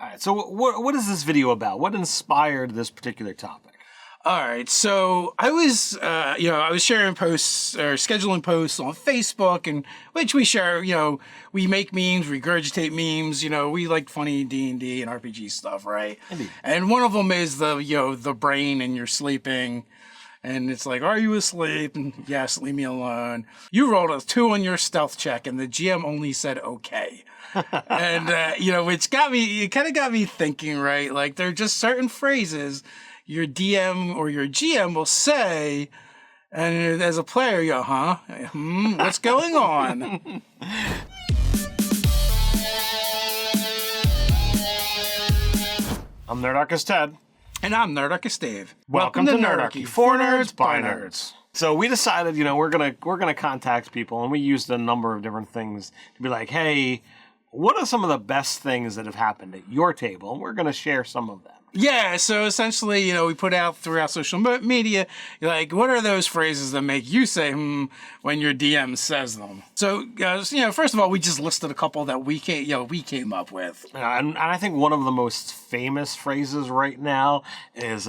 All right, so what is this video about? What inspired this particular topic? All right, so I was, I was sharing posts or scheduling posts on Facebook, and which we share. We make memes, regurgitate memes. We like funny D&D and RPG stuff, right? Indeed. And one of them is the brain and you're sleeping, and it's like, are you asleep? And yes, leave me alone. You rolled a 2 on your stealth check, and the GM only said okay. And which it kind of got me thinking, right? Like there are just certain phrases your DM or your GM will say, and as a player, you go, huh? What's going on? I'm Nerdarchy Ted. And I'm Nerdarchy Dave. Welcome to Nerdarchy, for nerds by nerds. So we decided, we're gonna contact people, and we used a number of different things to be like, hey, what are some of the best things that have happened at your table? And we're gonna share some of them. Yeah, so essentially, we put out throughout social media, like, what are those phrases that make you say, when your DM says them? So, first of all, we just listed a couple that we came up with. And I think one of the most famous phrases right now is,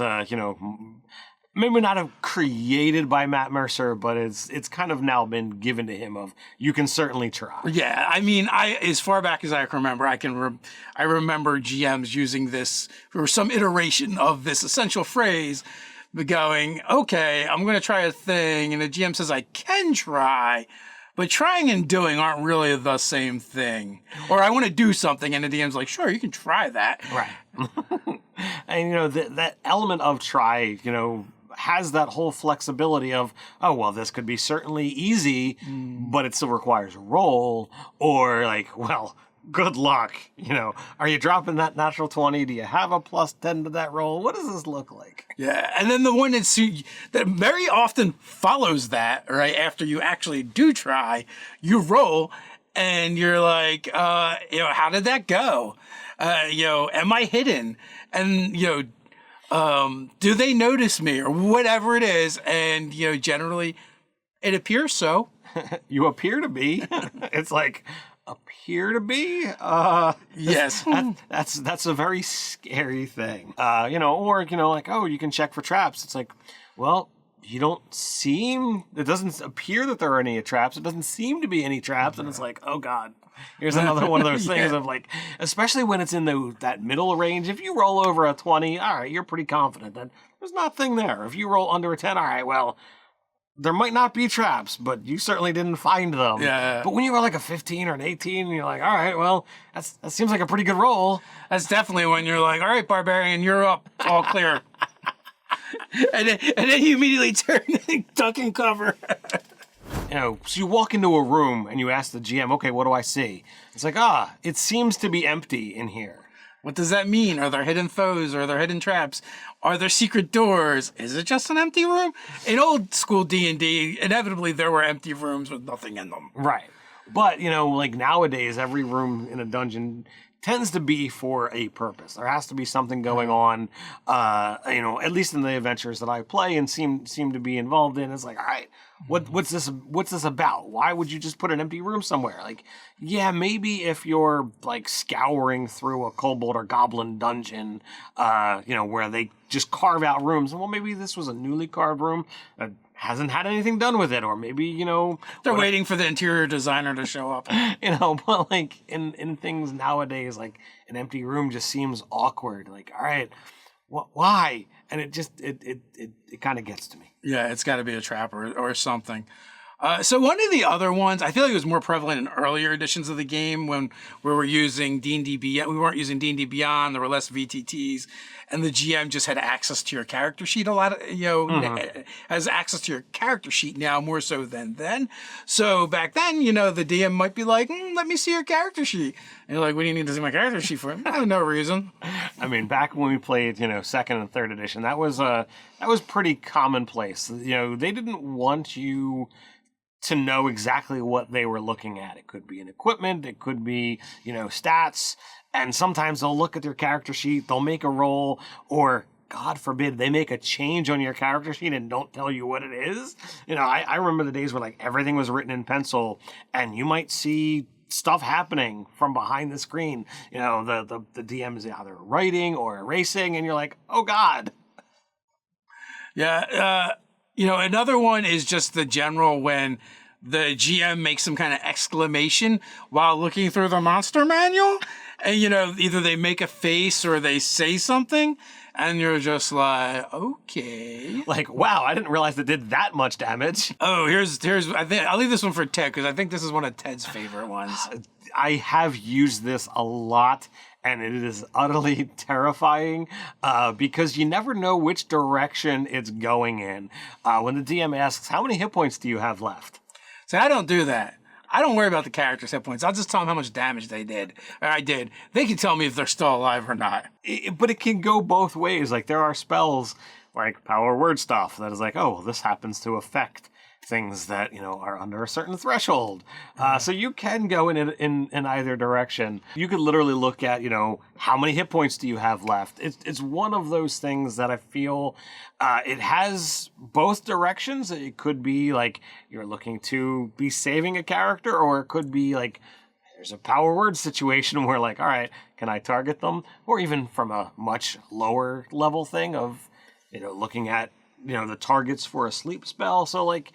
maybe not have created by Matt Mercer, but it's kind of now been given to him of, you can certainly try. Yeah, I mean, as far back as I can remember, I remember GMs using this, or some iteration of this essential phrase, going, okay, I'm going to try a thing, and the GM says I can try, but trying and doing aren't really the same thing. Or I want to do something, and the DM's like, sure, you can try that. Right. And, that element of try, has that whole flexibility of, oh, well, this could be certainly easy, but it still requires a roll, or like, well, good luck. Are you dropping that natural 20? Do you have a plus 10 to that roll? What does this look like? Yeah, and then the one that very often follows that, right, after you actually do try, you roll, and you're like, how did that go? Am I hidden? And, do they notice me or whatever it is? And, generally it appears so. You appear to be. It's like, appear to be? Yes. That's a very scary thing. Or, like, oh, you can check for traps. It's like, well, it doesn't appear that there are any traps. It doesn't seem to be any traps. And it's like, oh God. Here's another one of those things of like, especially when it's in that middle range. If you roll over a 20, all right, you're pretty confident that there's nothing there. If you roll under a 10, all right, well, there might not be traps, but you certainly didn't find them. Yeah. But when you roll like a 15 or an 18, you're like, all right, well, that seems like a pretty good roll. That's definitely when you're like, all right, barbarian, you're up. It's all clear. and then you immediately turn and duck and cover. So you walk into a room and you ask the GM, okay, what do I see? It's like, it seems to be empty in here. What does that mean? Are there hidden foes? Are there hidden traps? Are there secret doors? Is it just an empty room? In old school D&D, inevitably there were empty rooms with nothing in them. Right. But, like nowadays, every room in a dungeon tends to be for a purpose. There has to be something going on, at least in the adventures that I play and seem to be involved in. It's like, all right, what's this about? Why would you just put an empty room somewhere? Like, yeah, maybe if you're like scouring through a kobold or goblin dungeon, where they just carve out rooms. Well, maybe this was a newly carved room that hasn't had anything done with it, or maybe, they're waiting for the interior designer to show up. But like in things nowadays, like an empty room just seems awkward. Like, all right, why? And it just, it kind of gets to me. Yeah, it's got to be a trap or something. So one of the other ones, I feel like it was more prevalent in earlier editions of the game when we were using D&D Beyond. We weren't using D&D Beyond. There were less VTTs, and the GM just had access to your character sheet a lot. Has access to your character sheet now more so than then. So back then, the DM might be like, "Let me see your character sheet." And you're like, "What do you need to see my character sheet for?" No reason. I mean, back when we played, second and third edition, that was pretty commonplace. They didn't want you to know exactly what they were looking at. It could be an equipment, it could be, stats, and sometimes they'll look at their character sheet, they'll make a roll, or God forbid, they make a change on your character sheet and don't tell you what it is. I remember the days where like everything was written in pencil, and you might see stuff happening from behind the screen. You know, the DM is either writing or erasing, and you're like, oh God. Yeah. You know, another one is just the general when the GM makes some kind of exclamation while looking through the monster manual. And, you know, either they make a face or they say something. And you're just like, okay. Like, wow, I didn't realize it did that much damage. Oh, here's. I think I'll leave this one for Ted because I think this is one of Ted's favorite ones. I have used this a lot, and it is utterly terrifying because you never know which direction it's going in. When the DM asks, how many hit points do you have left? So I don't do that. I don't worry about the character's hit points. I'll just tell them how much damage they did. Or I did. They can tell me if they're still alive or not. But it can go both ways. Like, there are spells like power word stuff that is like, oh, this happens to affect things that, you know, are under a certain threshold. So you can go in either direction. You could literally look at, you know, how many hit points do you have left? It's one of those things that I feel it has both directions. It could be like you're looking to be saving a character, or it could be like there's a power word situation where like, all right, can I target them? Or even from a much lower level thing of, you know, looking at, you know, the targets for a sleep spell. So like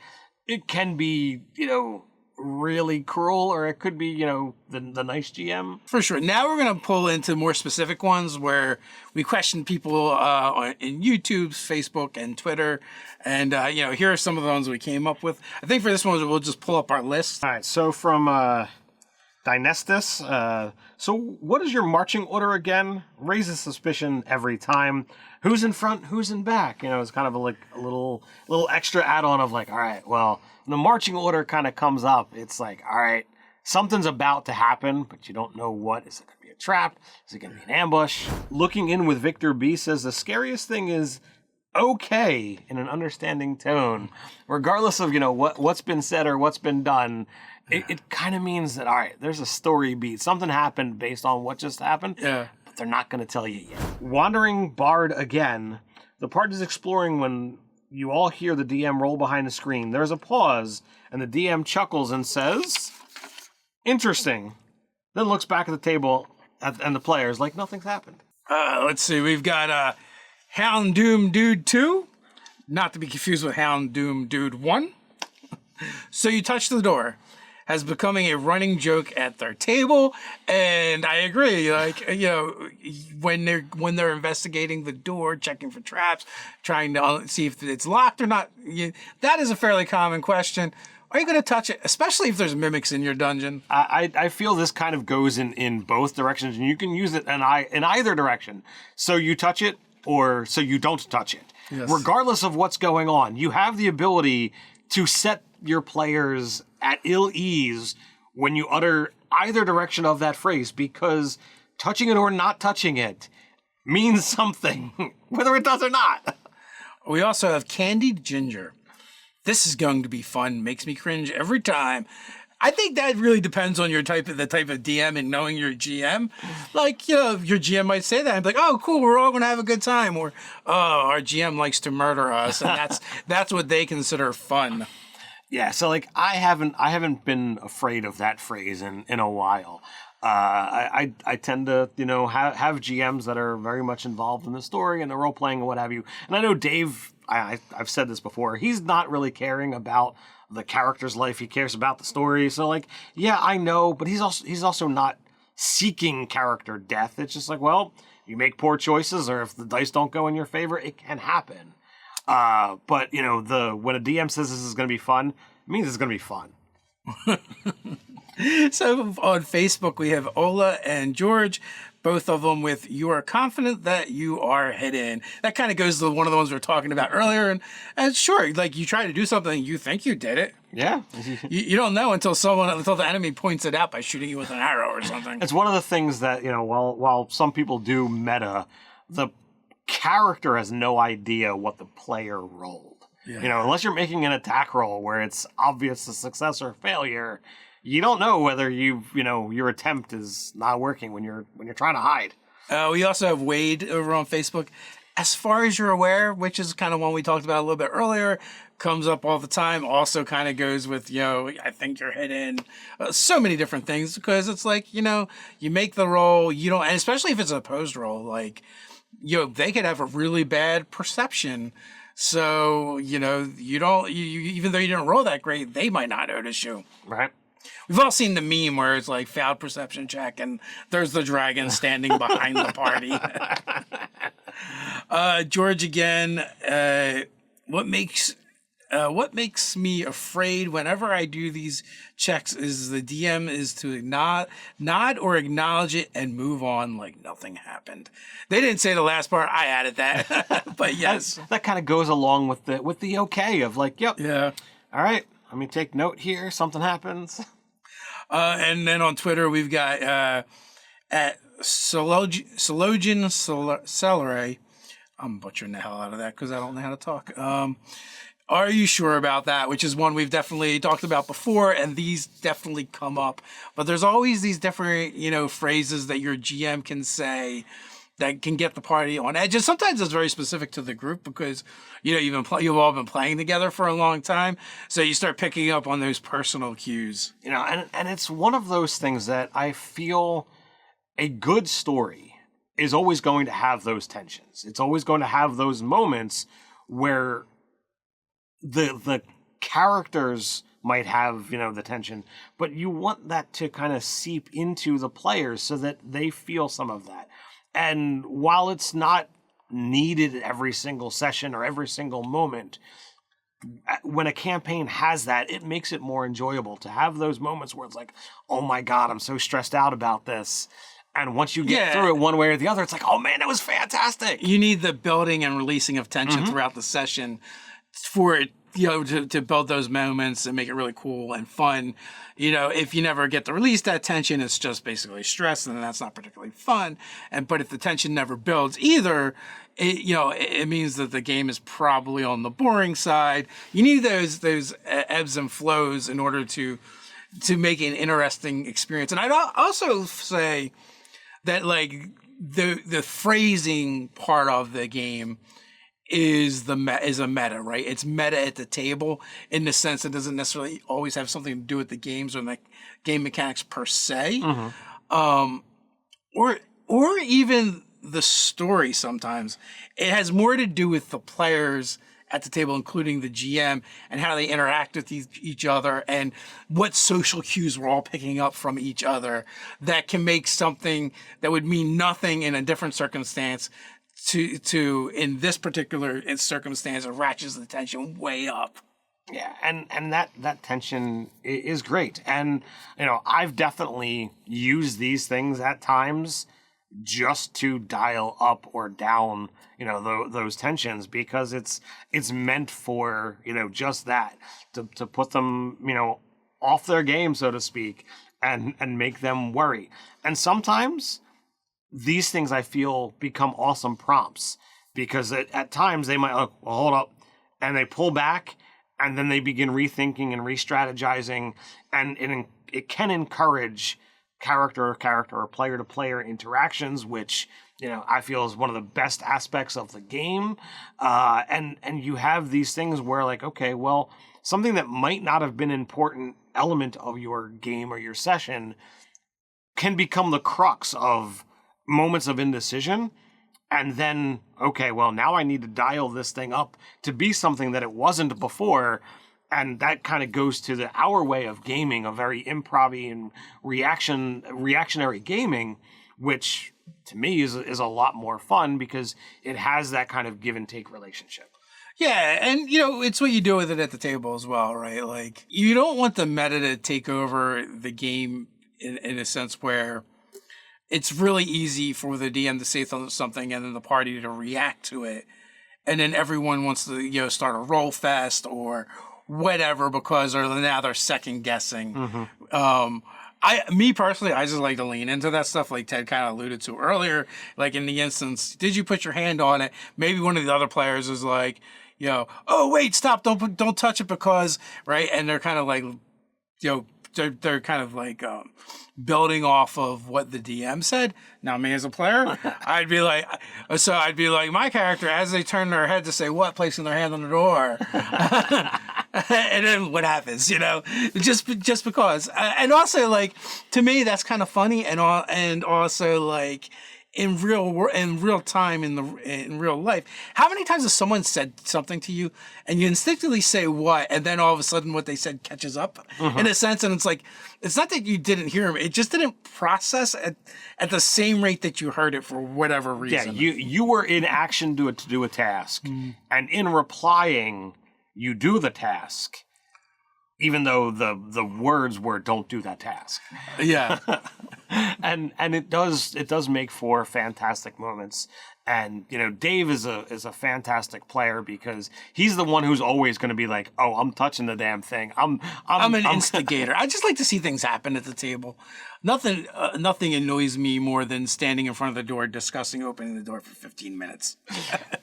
it can be, you know, really cruel, or it could be, you know, the nice GM. For sure. Now we're going to pull into more specific ones where we question people in YouTube, Facebook, and Twitter. And, you know, here are some of the ones we came up with. I think for this one, we'll just pull up our list. All right. So from Dynestus, so what is your marching order again? Raises suspicion every time. Who's in front? Who's in back? You know, it's kind of a little extra add-on of like, all right, well, when the marching order kind of comes up, it's like, all right, something's about to happen, but you don't know what. Is it going to be a trap? Is it going to be an ambush? Looking in with Victor B says the scariest thing is okay in an understanding tone, regardless of, you know, what's been said or what's been done. It kind of means that, all right, there's a story beat. Something happened based on what just happened. Yeah. But they're not going to tell you yet. Wandering Bard again. The part is exploring when you all hear the DM roll behind the screen. There's a pause, and the DM chuckles and says, interesting. Then looks back at the table and the players like nothing's happened. Let's see. We've got Hound Doom Dude 2. Not to be confused with Hound Doom Dude 1. So you touch the door. Has becoming a running joke at their table, and I agree. Like, you know, when they're investigating the door, checking for traps, trying to see if it's locked or not, that is a fairly common question. Are you going to touch it, especially if there's mimics in your dungeon? I feel this kind of goes in both directions, and you can use it in either direction. So you touch it, or so you don't touch it. Yes. Regardless of what's going on, you have the ability to set your players at ill ease when you utter either direction of that phrase, because touching it or not touching it means something, whether it does or not. We also have Candied Ginger. This is going to be fun. Makes me cringe every time. I think that really depends on the type of DM and knowing your GM. Like, you know, your GM might say that and be like, oh, cool, we're all going to have a good time. Or, oh, our GM likes to murder us. And that's what they consider fun. Yeah, so like I haven't been afraid of that phrase in a while. I tend to, you know, have GMs that are very much involved in the story and the role playing and what have you. And I know Dave, I've said this before, he's not really caring about the character's life. He cares about the story. So like, yeah, I know, but he's also not seeking character death. It's just like, well, you make poor choices, or if the dice don't go in your favor, it can happen. But you know, when a DM says this is going to be fun, it means it's going to be fun. So on Facebook, we have Ola and George, both of them with "You are confident that you are hidden." That kind of goes to one of the ones we were talking about earlier. And sure, like you try to do something, you think you did it. Yeah. you don't know until the enemy points it out by shooting you with an arrow or something. It's one of the things that, you know, while some people do meta, the character has no idea what the player rolled. Yeah. You know, unless you're making an attack roll where it's obvious a success or failure, you don't know whether your attempt is not working when you're trying to hide. We also have Wade over on Facebook. As far as you're aware, which is kind of one we talked about a little bit earlier, comes up all the time also kind of goes with, I think you're hidden. So many different things because it's like, you make the roll, you don't, and especially if it's an opposed roll, like, they could have a really bad perception. So, you don't, even though you didn't roll that great, they might not notice you. Right. We've all seen the meme where it's like failed perception check and there's the dragon standing behind the party. George again, what makes me afraid whenever I do these checks is the DM is to nod or acknowledge it and move on like nothing happened. They didn't say the last part. I added that, but yes, that kind of goes along with the okay of like, yep, yeah, all right, let me take note here. Something happens. And then on Twitter we've got at Celogen Celery. I'm butchering the hell out of that because I don't know how to talk. Are you sure about that? Which is one we've definitely talked about before, and these definitely come up. But there's always these different, phrases that your GM can say that can get the party on edge. And sometimes it's very specific to the group because, you've all been playing together for a long time. So you start picking up on those personal cues. And it's one of those things that I feel a good story is always going to have those tensions. It's always going to have those moments where the characters might have, the tension, but you want that to kind of seep into the players so that they feel some of that. And while it's not needed every single session or every single moment, when a campaign has that, it makes it more enjoyable to have those moments where it's like, oh my God, I'm so stressed out about this. And once you get through it one way or the other, it's like, oh man, it was fantastic. You need the building and releasing of tension throughout the session for it, to build those moments and make it really cool and fun. If you never get to release that tension, it's just basically stress, and that's not particularly fun. But if the tension never builds either, it means that the game is probably on the boring side. You need those ebbs and flows in order to make an interesting experience. And I'd also say that like the phrasing part of the game is a meta, right? It's meta at the table in the sense it doesn't necessarily always have something to do with the games or the game mechanics per se, or even the story. Sometimes it has more to do with the players at the table, including the GM, and how they interact with each other and what social cues we're all picking up from each other that can make something that would mean nothing in a different circumstance to in this particular circumstance, it ratchets the tension way up. Yeah, and that tension is great. And, I've definitely used these things at times just to dial up or down, those tensions because it's meant for, just that, to put them, off their game, so to speak, and make them worry. And sometimes these things I feel become awesome prompts because at times they might, well, hold up, and they pull back and then they begin rethinking and re-strategizing, and it can encourage character or player to player interactions, which, I feel is one of the best aspects of the game. And you have these things where like, okay, well, something that might not have been an important element of your game or your session can become the crux of moments of indecision, and then, okay, well, now I need to dial this thing up to be something that it wasn't before, and that kind of goes to our way of gaming, a very improv-y and reactionary gaming, which to me is a lot more fun because it has that kind of give and take relationship. Yeah, and it's what you do with it at the table as well, right? Like, you don't want the meta to take over the game in a sense where it's really easy for the DM to say something and then the party to react to it. And then everyone wants to, start a roll fest or whatever because now they're second guessing. Me personally, I just like to lean into that stuff like Ted kind of alluded to earlier. Like in the instance, did you put your hand on it? Maybe one of the other players is like, oh, wait, stop, don't touch it because, right? And they're kind of like, they're kind of like building off of what the DM said. Now, me as a player, I'd be like, my character, as they turn their head to say what, placing their hand on the door. And then what happens, just because. And also, like, to me, that's kind of funny. And also, like, in real time, in real life, how many times has someone said something to you and you instinctively say what, and then all of a sudden what they said catches up in a sense, and it's like, it's not that you didn't hear them, it just didn't process at the same rate that you heard it for whatever reason. Yeah, you were in action to do a task, and in replying, you do the task, even though the words were "don't do that task." Yeah. and it does make for fantastic moments. And Dave is a fantastic player because he's the one who's always going to be like, "Oh, I'm touching the damn thing. I'm an instigator. I just like to see things happen at the table. Nothing annoys me more than standing in front of the door discussing opening the door for 15 minutes.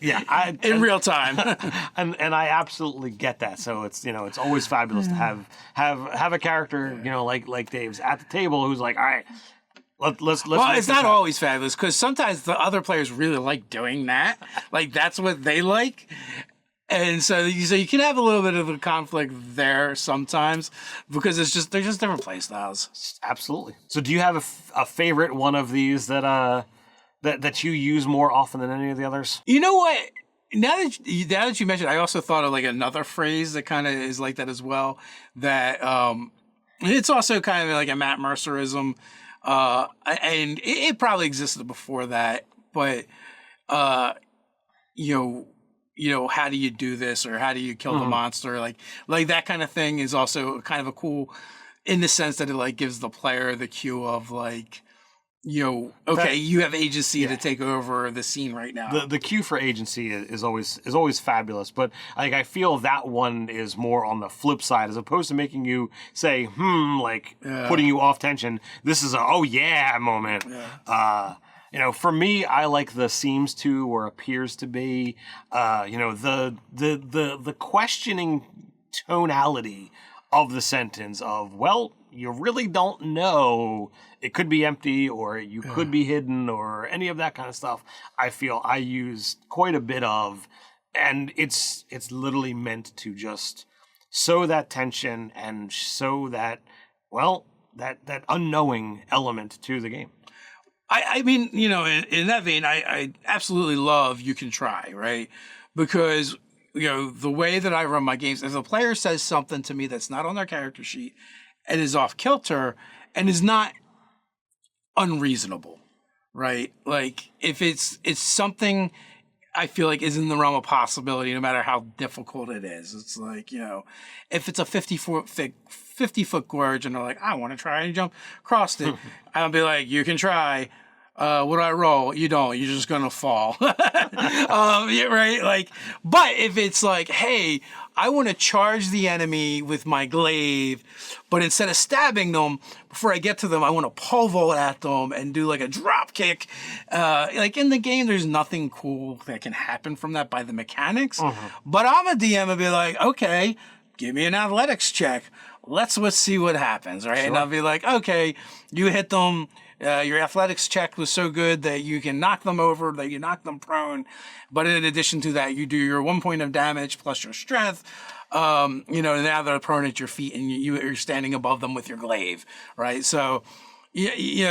Yeah, in real time. and I absolutely get that. So it's it's always fabulous to have a character like Dave's at the table who's like, all right. Let's well, it's not always fabulous because sometimes the other players really like doing that. Like that's what they like. And so you can have a little bit of a conflict there sometimes because they're just different play styles. Absolutely. So do you have a favorite one of these that you use more often than any of the others? You know what? Now that you mentioned, I also thought of like another phrase that kind of is like that as well. That it's also kind of like a Matt Mercerism. And it probably existed before that, but how do you do this or how do you kill the monster? Like that kind of thing is also kind of a cool, in the sense that it like gives the player the cue of like, you have agency to take over the scene right now. The cue for agency is always fabulous, but I feel that one is more on the flip side, as opposed to making you say putting you off tension. This is a oh yeah moment. Yeah. For me, I like the seems to or appears to be. The questioning tonality of the sentence of, well, you really don't know. It could be empty or you could be hidden or any of that kind of stuff. I feel I use quite a bit of, and it's literally meant to just sow that tension and sow that, that unknowing element to the game. I mean, in that vein, I absolutely love you can try, right? Because, the way that I run my games, if a player says something to me that's not on their character sheet and is off kilter and is not unreasonable, right? Like if it's something I feel like is in the realm of possibility, no matter how difficult it is. It's like, if it's a 50-foot gorge and they're like, I want to try and jump across it, I'll be like, you can try. What do I roll? You don't. You're just gonna fall. Yeah, right. Like, but if it's like, hey, I want to charge the enemy with my glaive, but instead of stabbing them before I get to them, I want to pole vault at them and do like a drop kick. Like in the game, there's nothing cool that can happen from that by the mechanics. But I'm a DM and be like, okay, give me an athletics check. Let's see what happens, right? Sure. And I'll be like, okay, you hit them. Your athletics check was so good that you can knock them over, that you knock them prone. But in addition to that, you do your 1 point of damage plus your strength. Now they're prone at your feet and you're standing above them with your glaive, right? So,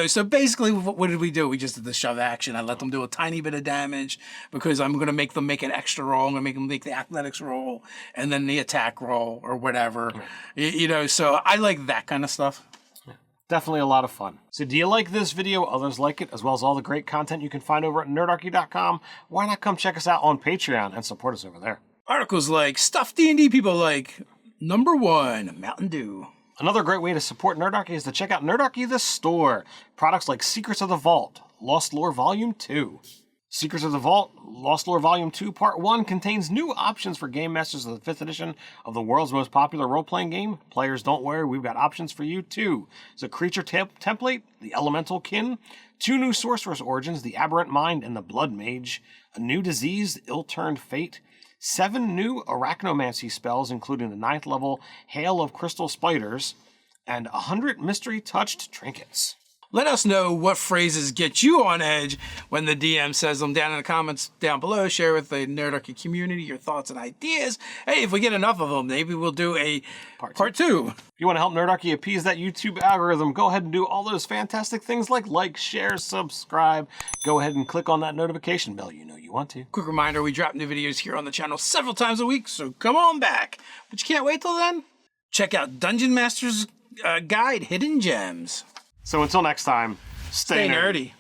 so basically what did we do? We just did the shove action. I let them do a tiny bit of damage because I'm going to make them make an extra roll. I'm going to make them make the athletics roll and then the attack roll or whatever. So I like that kind of stuff. Definitely a lot of fun. So do you like this video? Others like it, as well as all the great content you can find over at nerdarchy.com. Why not come check us out on Patreon and support us over there? Articles like stuff D&D people like. Number 1, Mountain Dew. Another great way to support Nerdarchy is to check out Nerdarchy the Store. Products like Secrets of the Vault, Lost Lore Volume 2. Secrets of the Vault, Lost Lore Volume 2, Part 1 contains new options for Game Masters of the 5th edition of the world's most popular role-playing game. Players, don't worry, we've got options for you too. It's a creature template, the Elemental Kin, 2 new Sorceress Origins, the Aberrant Mind and the Blood Mage, a new disease, Ill-Turned Fate, 7 new Arachnomancy spells, including the 9th level Hail of Crystal Spiders, and 100 mystery-touched trinkets. Let us know what phrases get you on edge when the DM says them down in the comments down below. Share with the Nerdarchy community your thoughts and ideas. Hey, if we get enough of them, maybe we'll do a part two. If you want to help Nerdarchy appease that YouTube algorithm, go ahead and do all those fantastic things like, share, subscribe. Go ahead and click on that notification bell. You know you want to. Quick reminder, we drop new videos here on the channel several times a week, so come on back. But you can't wait till then? Check out Dungeon Master's Guide Hidden Gems. So until next time, stay nerdy.